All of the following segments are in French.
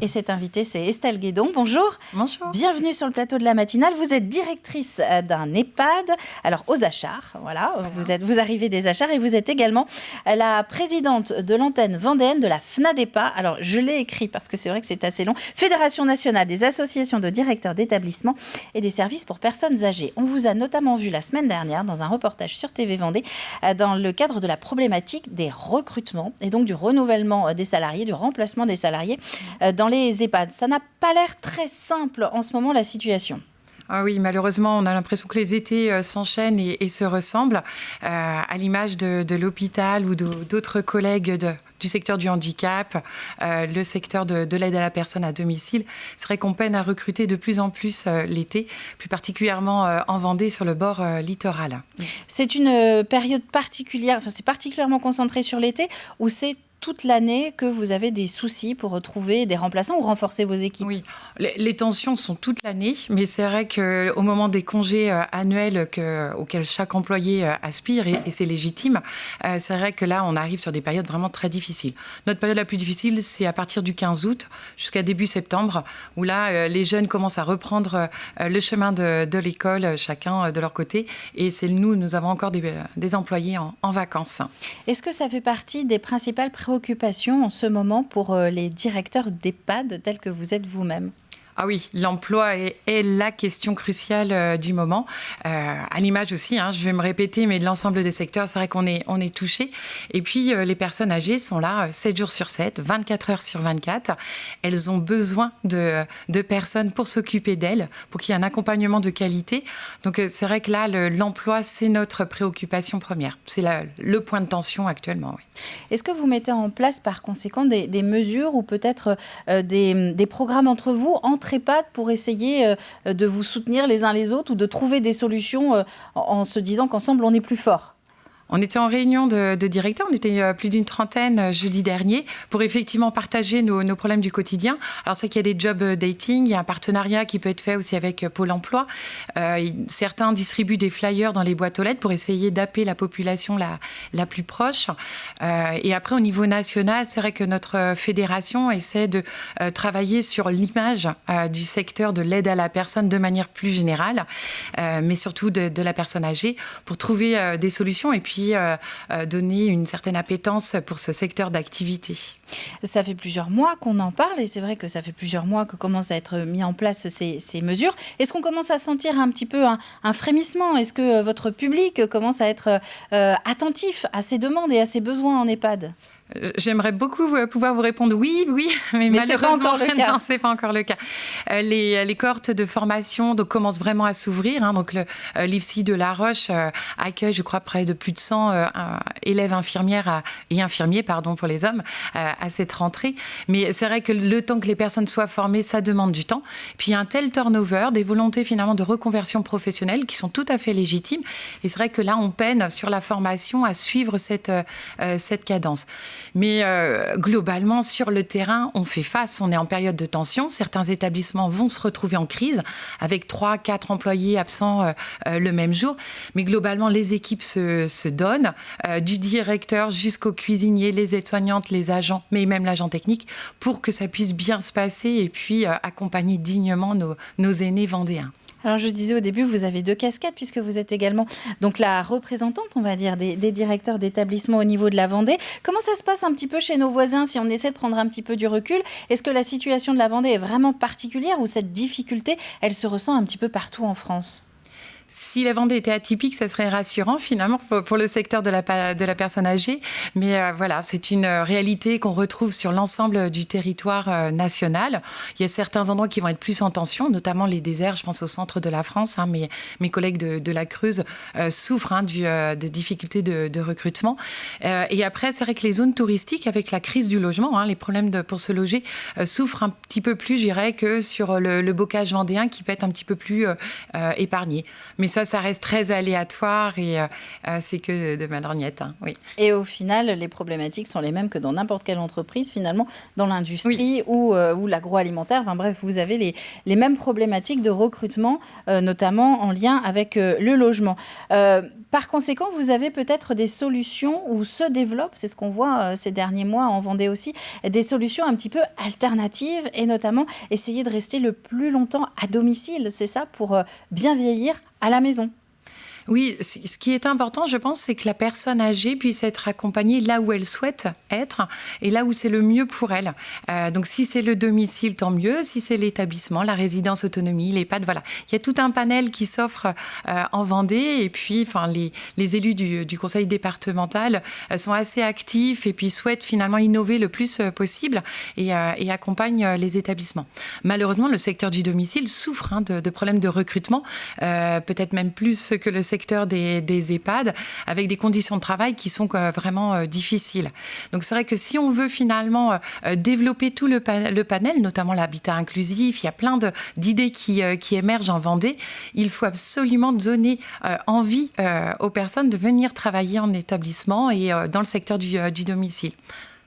Et cette invitée, c'est Estelle Guédon. Bonjour. Bonjour. Bienvenue sur le plateau de la matinale. Vous êtes directrice d'un EHPAD, alors aux Achards. Voilà. Vous arrivez des Achards et vous êtes également la présidente de l'antenne vendéenne de la FNADEPA. Alors, je l'ai écrit parce que c'est vrai que c'est assez long. Fédération nationale des associations de directeurs d'établissements et des services pour personnes âgées. On vous a notamment vu la semaine dernière dans un reportage sur TV Vendée dans le cadre de la problématique des recrutements et donc du renouvellement des salariés, du remplacement des salariés dans les EHPAD. Ça n'a pas l'air très simple en ce moment, la situation. Ah oui, malheureusement, on a l'impression que les étés s'enchaînent et se ressemblent, à l'image de l'hôpital ou d'autres collègues du secteur du handicap, le secteur de l'aide à la personne à domicile. C'est vrai qu'on peine à recruter de plus en plus l'été, plus particulièrement en Vendée sur le bord littoral. C'est une période particulière, c'est particulièrement concentré sur l'été ou c'est toute l'année que vous avez des soucis pour retrouver des remplaçants ou renforcer vos équipes? Oui, les tensions sont toute l'année, mais c'est vrai qu'au moment des congés annuels auxquels chaque employé aspire, et c'est légitime, c'est vrai que là, on arrive sur des périodes vraiment très difficiles. Notre période la plus difficile, c'est à partir du 15 août jusqu'à début septembre, où là, les jeunes commencent à reprendre le chemin de l'école, chacun de leur côté, et c'est nous avons encore des employés en vacances. Est-ce que ça fait partie des principales préoccupations en ce moment pour les directeurs d'EHPAD tels que vous êtes vous-même? Ah oui, l'emploi est la question cruciale du moment. À l'image aussi, je vais me répéter, mais de l'ensemble des secteurs, c'est vrai qu'on est touché. Et puis, les personnes âgées sont là 7 jours sur 7, 24 heures sur 24. Elles ont besoin de personnes pour s'occuper d'elles, pour qu'il y ait un accompagnement de qualité. Donc, c'est vrai que là, l'emploi, c'est notre préoccupation première. C'est le point de tension actuellement. Oui. Est-ce que vous mettez en place, par conséquent, des mesures ou peut-être des programmes entre vous, entre EHPAD, pour essayer de vous soutenir les uns les autres ou de trouver des solutions en se disant qu'ensemble, on est plus fort? On était en réunion de directeurs, on était plus d'une trentaine jeudi dernier pour effectivement partager nos problèmes du quotidien. Alors c'est qu'il y a des job dating, il y a un partenariat qui peut être fait aussi avec Pôle emploi. Certains distribuent des flyers dans les boîtes aux lettres pour essayer d'appeler la population la plus proche. Et après au niveau national, c'est vrai que notre fédération essaie de travailler sur l'image du secteur de l'aide à la personne de manière plus générale, mais surtout de la personne âgée pour trouver des solutions et puis donner une certaine appétence pour ce secteur d'activité. Ça fait plusieurs mois qu'on en parle et c'est vrai que ça fait plusieurs mois que commencent à être mis en place ces mesures. Est-ce qu'on commence à sentir un petit peu un frémissement? Est-ce que votre public commence à être attentif à ces demandes et à ces besoins en EHPAD? J'aimerais beaucoup pouvoir vous répondre oui, mais malheureusement, non, c'est pas encore le cas. Les cohortes de formation commencent vraiment à s'ouvrir. Donc, l'IFSI de La Roche accueille, je crois, près de plus de 100 élèves infirmières et infirmiers, pour les hommes, à cette rentrée. Mais c'est vrai que le temps que les personnes soient formées, ça demande du temps. Puis, il y a un tel turnover, des volontés finalement de reconversion professionnelle qui sont tout à fait légitimes. Et c'est vrai que là, on peine sur la formation à suivre cette cadence. Mais globalement, sur le terrain, on fait face, on est en période de tension. Certains établissements vont se retrouver en crise avec 3-4 employés absents le même jour. Mais globalement, les équipes se donnent, du directeur jusqu'aux cuisiniers, les aides-soignantes, les agents, mais même l'agent technique, pour que ça puisse bien se passer et puis accompagner dignement nos aînés vendéens. Alors, je disais au début, vous avez 2 casquettes puisque vous êtes également donc la représentante, on va dire, des directeurs d'établissements au niveau de la Vendée. Comment ça se passe un petit peu chez nos voisins si on essaie de prendre un petit peu du recul? Est-ce que la situation de la Vendée est vraiment particulière ou cette difficulté, elle se ressent un petit peu partout en France? Si la Vendée était atypique, ça serait rassurant finalement pour le secteur de la personne âgée. Mais voilà, c'est une réalité qu'on retrouve sur l'ensemble du territoire national. Il y a certains endroits qui vont être plus en tension, notamment les déserts, je pense au centre de la France. Mes collègues de la Creuse souffrent de difficultés de recrutement. Et après, c'est vrai que les zones touristiques, avec la crise du logement, les problèmes pour se loger, souffrent un petit peu plus, je dirais, que sur le bocage vendéen qui peut être un petit peu plus épargné. Mais ça reste très aléatoire et c'est que de ma lorgnette. Hein, oui. Et au final, les problématiques sont les mêmes que dans n'importe quelle entreprise, finalement, dans l'industrie ou l'agroalimentaire. Enfin bref, vous avez les mêmes problématiques de recrutement, notamment en lien avec le logement. Par conséquent, vous avez peut-être des solutions où se développent, c'est ce qu'on voit ces derniers mois en Vendée aussi, des solutions un petit peu alternatives et notamment essayer de rester le plus longtemps à domicile, c'est ça, pour bien vieillir à la maison. Oui, ce qui est important, je pense, c'est que la personne âgée puisse être accompagnée là où elle souhaite être et là où c'est le mieux pour elle. Donc, si c'est le domicile, tant mieux. Si c'est l'établissement, la résidence autonomie, l'EHPAD, voilà. Il y a tout un panel qui s'offre en Vendée. Et puis, enfin, les élus du conseil départemental sont assez actifs et puis souhaitent finalement innover le plus possible et accompagnent les établissements. Malheureusement, le secteur du domicile souffre de problèmes de recrutement, peut-être même plus que le secteur des EHPAD, avec des conditions de travail qui sont vraiment difficiles. Donc c'est vrai que si on veut finalement développer tout le panel, notamment l'habitat inclusif, il y a plein d'idées qui émergent en Vendée, il faut absolument donner envie aux personnes de venir travailler en établissement et dans le secteur du domicile.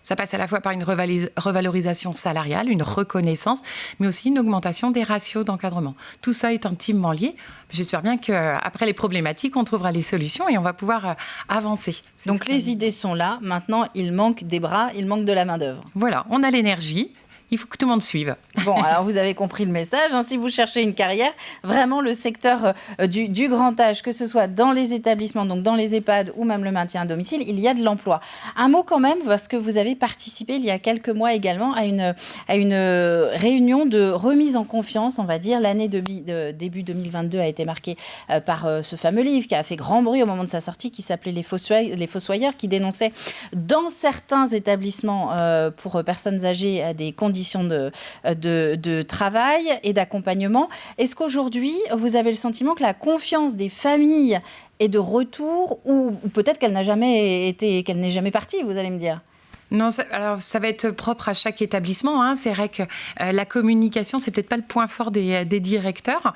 Ça passe à la fois par une revalorisation salariale, une reconnaissance, mais aussi une augmentation des ratios d'encadrement. Tout ça est intimement lié. J'espère bien qu'après les problématiques, on trouvera les solutions et on va pouvoir avancer. Donc les idées sont là. Maintenant, il manque des bras, il manque de la main-d'œuvre. Voilà, on a l'énergie. Il faut que tout le monde suive. Bon, alors vous avez compris le message. Si vous cherchez une carrière, vraiment le secteur du grand âge, que ce soit dans les établissements, donc dans les EHPAD ou même le maintien à domicile, il y a de l'emploi. Un mot quand même, parce que vous avez participé il y a quelques mois également à une réunion de remise en confiance, on va dire. L'année début 2022 a été marquée par ce fameux livre qui a fait grand bruit au moment de sa sortie, qui s'appelait Les Fossoyeurs, qui dénonçait dans certains établissements pour personnes âgées des conditions de travail et d'accompagnement. Est-ce qu'aujourd'hui, vous avez le sentiment que la confiance des familles est de retour ou peut-être qu'elle n'est jamais partie, vous allez me dire ? Non, alors ça va être propre à chaque établissement. Hein. C'est vrai que la communication, c'est peut-être pas le point fort des directeurs.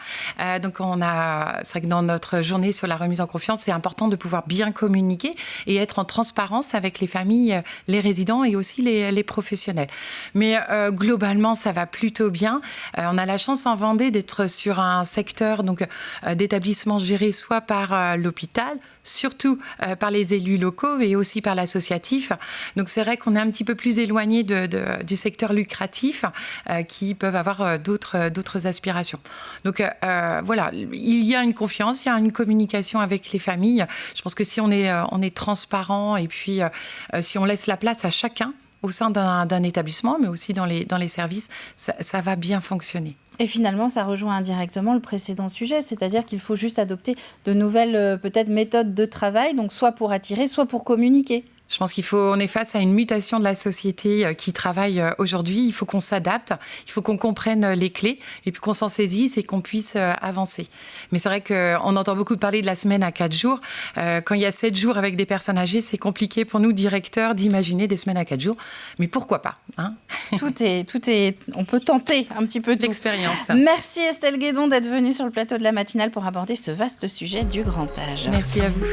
Donc c'est vrai que dans notre journée sur la remise en confiance, c'est important de pouvoir bien communiquer et être en transparence avec les familles, les résidents et aussi les professionnels. Mais globalement, ça va plutôt bien. On a la chance en Vendée d'être sur un secteur d'établissements gérés soit par l'hôpital, surtout par les élus locaux et aussi par l'associatif. Donc c'est vrai qu'on est un petit peu plus éloigné du secteur lucratif qui peuvent avoir d'autres aspirations. Donc voilà, il y a une confiance, il y a une communication avec les familles. Je pense que si on est transparent et puis si on laisse la place à chacun au sein d'un établissement, mais aussi dans les services, ça va bien fonctionner. Et finalement, ça rejoint indirectement le précédent sujet, c'est-à-dire qu'il faut juste adopter de nouvelles peut-être méthodes de travail, donc soit pour attirer, soit pour communiquer. Je pense on est face à une mutation de la société qui travaille aujourd'hui. Il faut qu'on s'adapte, il faut qu'on comprenne les clés et puis qu'on s'en saisisse et qu'on puisse avancer. Mais c'est vrai qu'on entend beaucoup parler de la semaine à 4 jours. Quand il y a 7 jours avec des personnes âgées, c'est compliqué pour nous, directeurs, d'imaginer des semaines à 4 jours. Mais pourquoi pas, hein ? Tout est, on peut tenter un petit peu tout. L'expérience. Merci Estelle Guédon d'être venue sur le plateau de la matinale pour aborder ce vaste sujet du grand âge. Merci à vous.